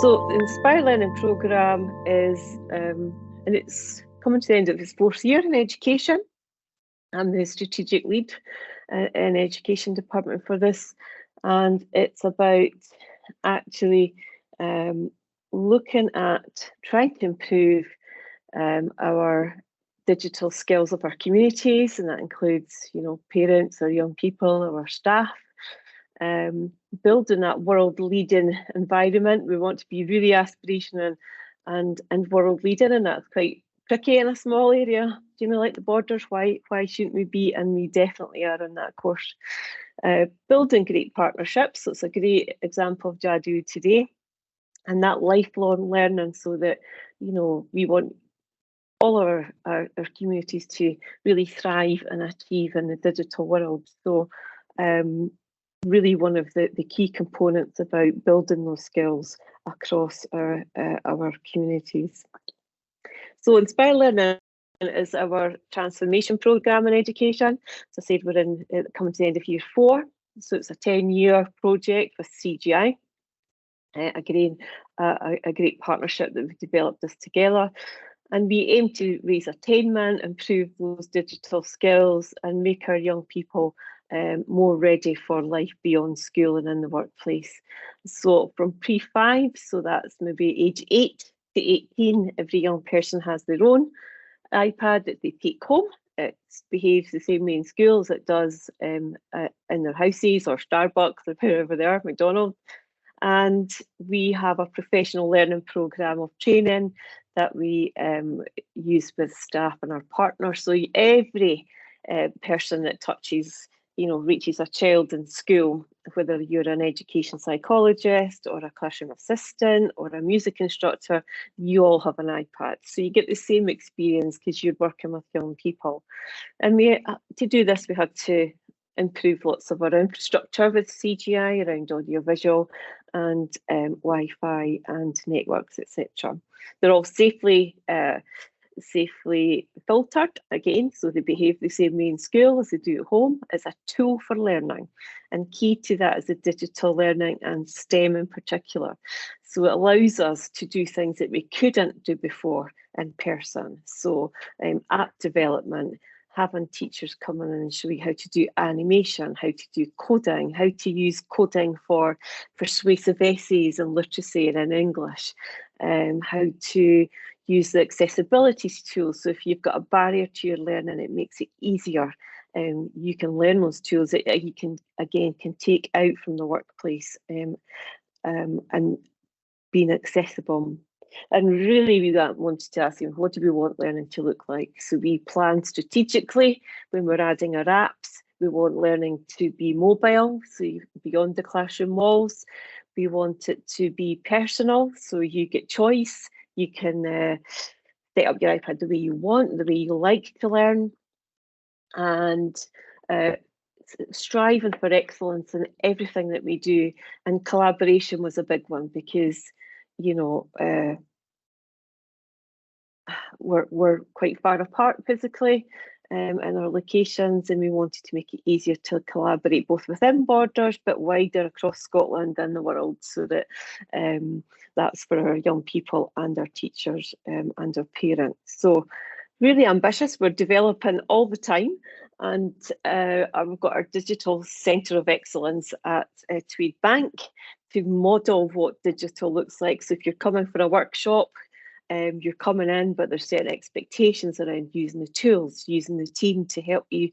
So the Inspire Learning programme is, and it's coming to the end of its 4th year in education. I'm the strategic lead in education department for this, and it's about actually looking at trying to improve our digital skills of our communities, and that includes, parents, our young people, our staff. Building that world-leading environment. We want to be really aspirational and world-leading, and that's quite tricky in a small area. Like the borders, why shouldn't we be? And we definitely are in that course. Building great partnerships. So it's a great example of Jadu today, and that lifelong learning, so that we want all our communities to really thrive and achieve in the digital world. So really one of the key components about building those skills across our communities. So Inspire Learning is our transformation programme in education. So I said we're coming to the end of year 4. So it's a 10-year project with CGI. Again, a great partnership that we've developed this together. And we aim to raise attainment, improve those digital skills, and make our young people more ready for life beyond school and in the workplace. So from pre-5, so that's maybe age 8 to 18, every young person has their own iPad that they take home. It behaves the same way in school as it does in their houses or Starbucks or wherever they are, McDonald's. And we have a professional learning programme of training that we use with staff and our partners. So every person that touches, reaches a child in school, whether you're an education psychologist or a classroom assistant or a music instructor, you all have an iPad. So you get the same experience because you're working with young people. And to do this, we had to improve lots of our infrastructure with CGI around audiovisual and Wi-Fi and networks, etc. They're all safely filtered again, so they behave the same way in school as they do at home. It's a tool for learning, and key to that is the digital learning and STEM in particular. So it allows us to do things that we couldn't do before in person. So app development, having teachers come in and show you how to do animation, how to do coding, how to use coding for persuasive essays and literacy and in English, how to use the accessibility tools. So if you've got a barrier to your learning, it makes it easier. You can learn those tools that you can take out from the workplace and being accessible. And really, we wanted to ask, what do we want learning to look like? So we plan strategically when we're adding our apps. We want learning to be mobile, so beyond the classroom walls. We want it to be personal, so you get choice. You can set up your iPad the way you want, the way you like to learn, and striving for excellence in everything that we do. And collaboration was a big one because, we're quite far apart physically in our locations, and we wanted to make it easier to collaborate both within borders but wider across Scotland and the world, so that that's for our young people and our teachers and our parents. So really ambitious. We're developing all the time, and we've got our digital centre of excellence at Tweed Bank to model what digital looks like. So if you're coming for a workshop, you're coming in, but there's certain expectations around using the tools, using the team to help you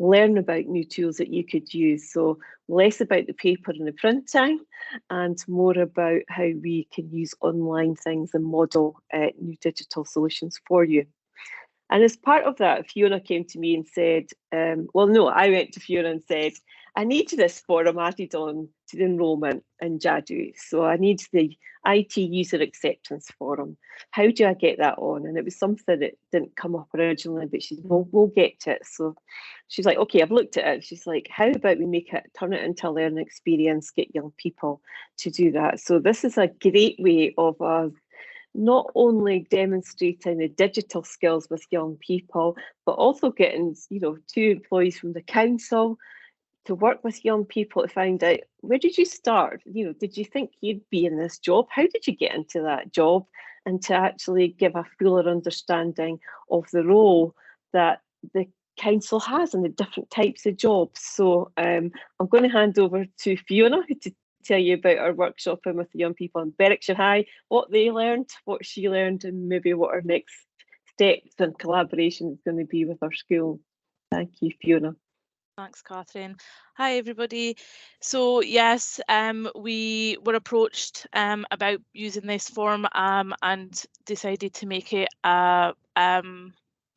learn about new tools that you could use. So less about the paper and the printing and more about how we can use online things and model new digital solutions for you. And as part of that, Fiona came to me and said, I went to Fiona and said, I need this forum added on to the enrolment in Jadu. So I need the IT user acceptance forum. How do I get that on? And it was something that didn't come up originally, but she said, well, we'll get to it. So she's like, okay, I've looked at it. She's like, how about we turn it into a learning experience, get young people to do that. So this is a great way of us not only demonstrating the digital skills with young people, but also getting, 2 employees from the council, to work with young people to find out, where did you start? You know, did you think you'd be in this job? How did you get into that job? And to actually give a fuller understanding of the role that the council has and the different types of jobs. So I'm going to hand over to Fiona to tell you about our workshopping with the young people in Berwickshire High, what they learned, what she learned, and maybe what our next steps and collaboration is going to be with our school. Thank you, Fiona. Thanks, Catherine. Hi, everybody. So yes, we were approached about using this form and decided to make it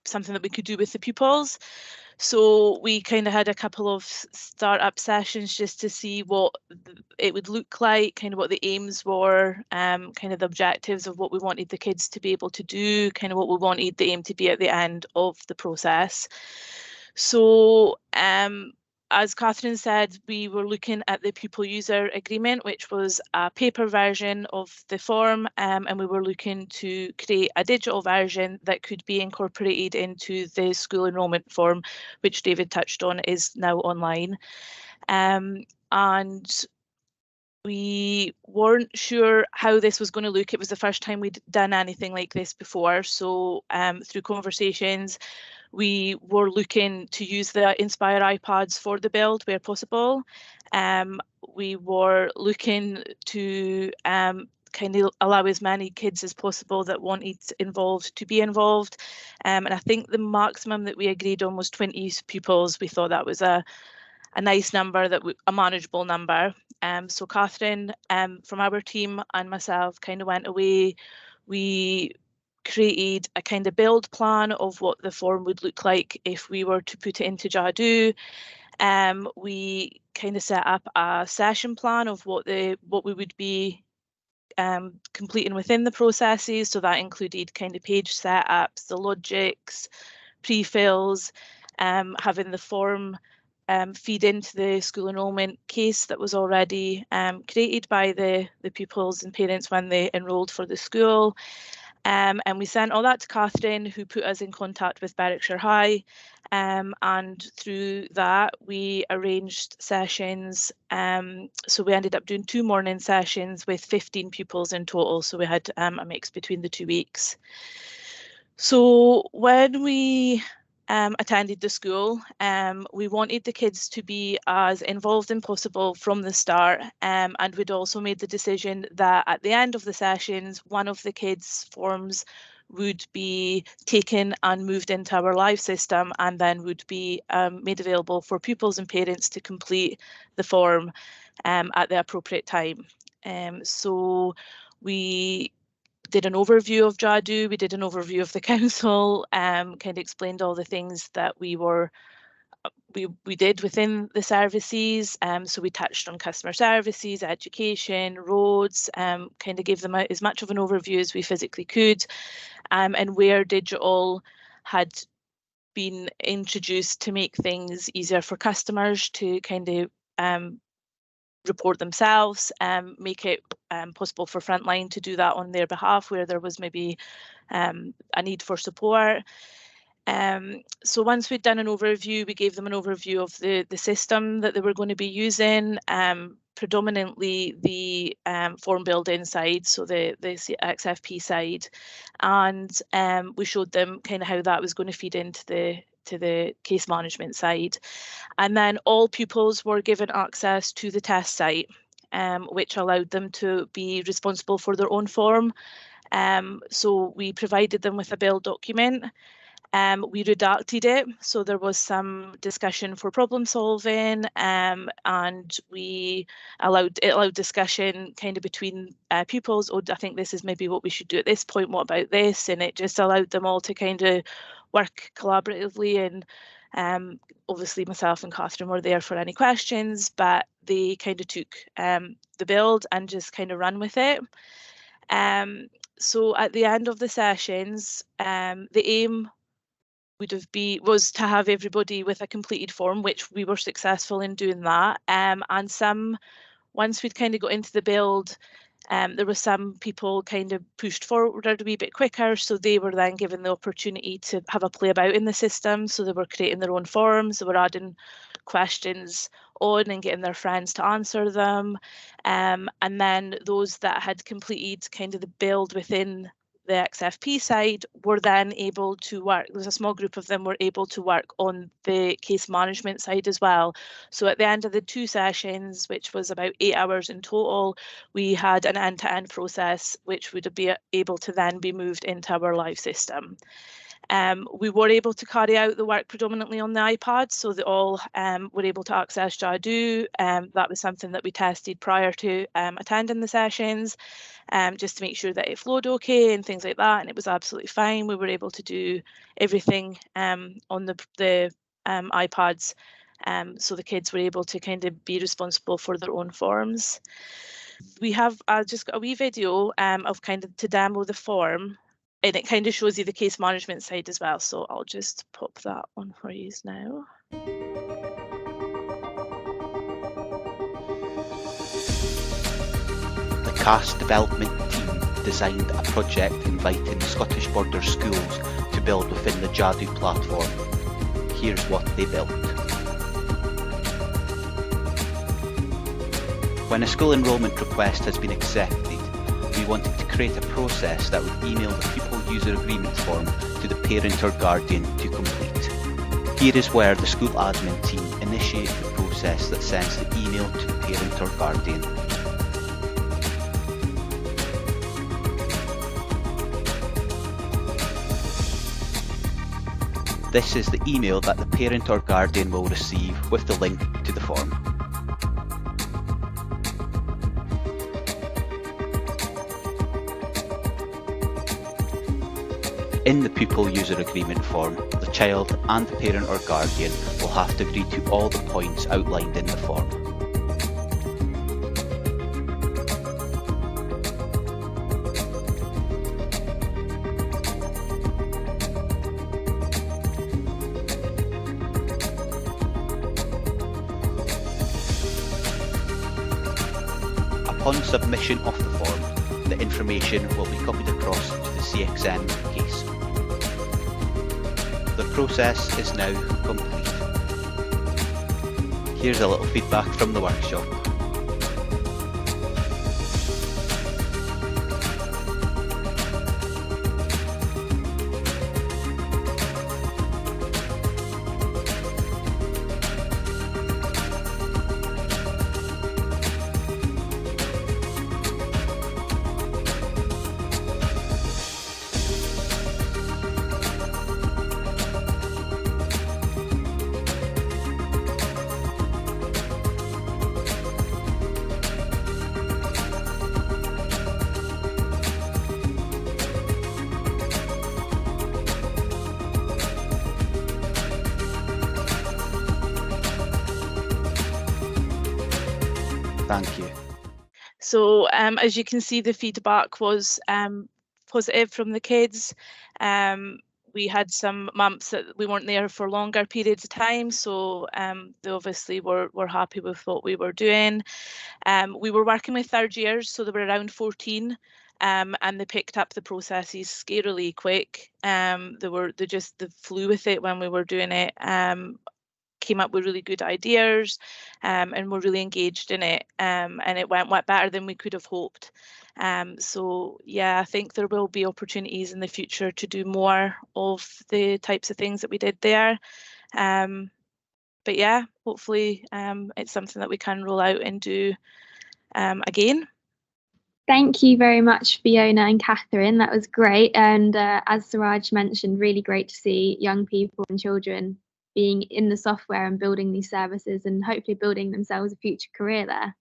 something that we could do with the pupils. So we kind of had a couple of startup sessions just to see what it would look like, kind of what the aims were, kind of the objectives of what we wanted the kids to be able to do, kind of what we wanted the aim to be at the end of the process. So as Catherine said, we were looking at the pupil user agreement, which was a paper version of the form, and we were looking to create a digital version that could be incorporated into the school enrolment form, which David touched on is now online. And we weren't sure how this was going to look. It was the first time we'd done anything like this before. So through conversations, we were looking to use the Inspire iPads for the build where possible. We were looking to kind of allow as many kids as possible that wanted involved to be involved. And I think the maximum that we agreed on was 20 pupils. We thought that was a nice number, a manageable number. So Catherine from our team and myself kind of went away. We created a kind of build plan of what the form would look like if we were to put it into Jadu. We kind of set up a session plan of what we would be completing within the processes. So that included kind of page setups, the logics, pre-fills, having the form feed into the school enrolment case that was already created by the pupils and parents when they enrolled for the school. And we sent all that to Catherine, who put us in contact with Berwickshire High. And through that, we arranged sessions. So we ended up doing 2 morning sessions with 15 pupils in total. So we had a mix between the 2 weeks. So when we attended the school, we wanted the kids to be as involved as possible from the start, and we'd also made the decision that at the end of the sessions, one of the kids' forms would be taken and moved into our live system and then would be made available for pupils and parents to complete the form at the appropriate time. So we did an overview of Jadu, we did an overview of the council, kind of explained all the things that we did within the services. So we touched on customer services, education, roads, kind of gave them as much of an overview as we physically could, and where digital had been introduced to make things easier for customers to kind of report themselves, make it possible for frontline to do that on their behalf where there was maybe a need for support. So once we'd done an overview, we gave them an overview of the system that they were going to be using, predominantly the form building side, so the XFP side, and we showed them kind of how that was going to feed into the case management side. And then all pupils were given access to the test site, which allowed them to be responsible for their own form. So we provided them with a build document. We redacted it, so there was some discussion for problem solving, and it allowed discussion kind of between pupils. Oh, I think this is maybe what we should do at this point. What about this? And it just allowed them all to kind of work collaboratively. And obviously myself and Catherine were there for any questions, but they kind of took the build and just kind of ran with it. So at the end of the sessions, the aim was to have everybody with a completed form, which we were successful in doing that. And once we'd kind of got into the build, there were some people kind of pushed forward a wee bit quicker, so they were then given the opportunity to have a play about in the system. So they were creating their own forms, they were adding questions on and getting their friends to answer them. And then those that had completed kind of the build within the XFP side were then able to work, there was a small group of them were able to work on the case management side as well. So at the end of the 2 sessions, which was about 8 hours in total, we had an end-to-end process which would be able to then be moved into our live system. We were able to carry out the work predominantly on the iPad, so that all were able to access Jadu. That was something that we tested prior to attending the sessions, just to make sure that it flowed okay and things like that, and it was absolutely fine. We were able to do everything on the iPads, so the kids were able to kind of be responsible for their own forms. We have just got a wee video of kind of to demo the form, and it kind of shows you the case management side as well. So I'll just pop that on for you now. The CAS development team designed a project inviting Scottish Border schools to build within the Jadu platform. Here's what they built. When a school enrolment request has been accepted, we wanted to create a process that would email the pupil user agreement form to the parent or guardian to complete. Here is where the school admin team initiates the process that sends the email to the parent or guardian. This is the email that the parent or guardian will receive with the link to the form. In the pupil user agreement form, the child and the parent or guardian will have to agree to all the points outlined in the form. Upon submission of the form, the information will be copied across to the CXM case. The process is now complete. Here's a little feedback from the workshop. Thank you. So as you can see, the feedback was positive from the kids. We had some months that we weren't there for longer periods of time, so they obviously were happy with what we were doing. We were working with 3rd years, so they were around 14, and they picked up the processes scarily quick. They just flew with it when we were doing it. Came up with really good ideas, and were really engaged in it, and it went better than we could have hoped. So yeah, I think there will be opportunities in the future to do more of the types of things that we did there. But yeah, hopefully it's something that we can roll out and do again. Thank you very much, Fiona and Catherine. That was great. And as Suraj mentioned, really great to see young people and children being in the software and building these services and hopefully building themselves a future career there.